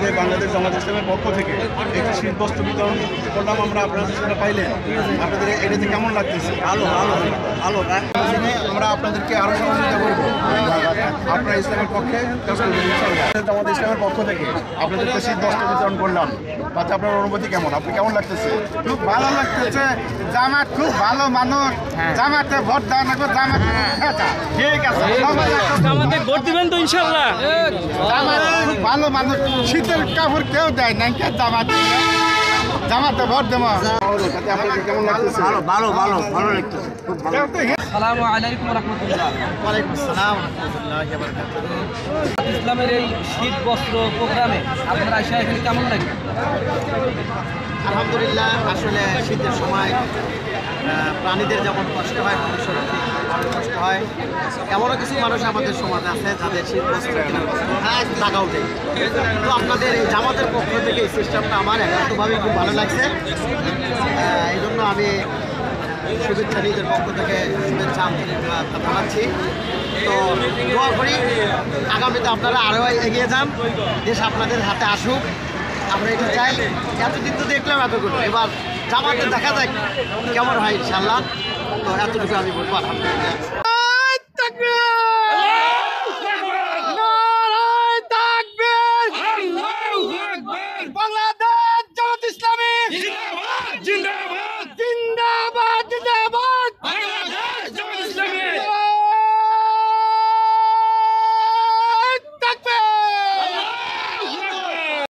আপনাদের বাংলাদেশ জামাত ইসলামের পক্ষ থেকে একটি শীতবস্ত্র বিতরণ করলাম আমরা, আপনারা সেটা পাইলেন, আপনাদের এটাতে কেমন লাগতেছে? ভালো ভালো ভালো। আমরা আপনাদেরকে আরও সহযোগিতা করবো, আপনারা ইসলামের পক্ষে কাজ করবেন ইনশাআল্লাহ। জামাত ইসলামের পক্ষ থেকে আপনাদেরকে শীতবস্ত্র বিতরণ করলাম, তাতে আপনার অনুভূতি কেমন? আপনি কেমন লাগতেছে? খুব ভালো লাগতেছে। জামাত খুব ভালো মানুষ, জামাতে ভোট দেয় না, জামাত ঠিক আছে, আমাদের ভোট দিবেন তো ইনশাআল্লাহ। জামাত খুব ভালো মানুষ, শীতের কাপড় কেউ দেয় না, জামাতে ভোট দেবো। তাতে আপনাদের কেমন লাগতেছে? ভালো ভালো ভালো ভালো লাগতেছে। আসসালামু আলাইকুম রাহমাতুল্লাহ। ওয়ালাইকুম আসসালাম রাহমাতুল্লাহি ওয়া বারাকাতুহু। ইসলামের এই শীত বস্ত্র প্রোগ্রামে আপনারা এসে এখানে কেমন লাগে? আলহামদুলিল্লাহ, আসলে শীতের সময় প্রাণীদের যেমন কষ্ট হয়, মানুষের অনেক কষ্ট হয়। এমনও কিছু মানুষ আমাদের সমাজে আছে যাদের শীত বস্ত্র কেনার টাকাও দেয়। তো আপনাদের এই জামাতের পক্ষ থেকে এই সিস্টেমটা আমার একান্তভাবেই খুব ভালো লাগছে। এই জন্য আমি শুভেচ্ছা নিজের পক্ষ থেকে শুভেচ্ছা আন্তরিকতা জানাচ্ছি। তো দোয়া করি আগামীতে আপনারা আরও এগিয়ে যান, দেশ আপনাদের হাতে আসুক, আমরা এটা চাই। এতদিন তো দেখলাম এতগুলো, এবার জামাতে দেখা যাক কেমন হয় ইনশাল্লাহ। তো এতটুকু আমি বলবো আলহামদুলিল্লাহ।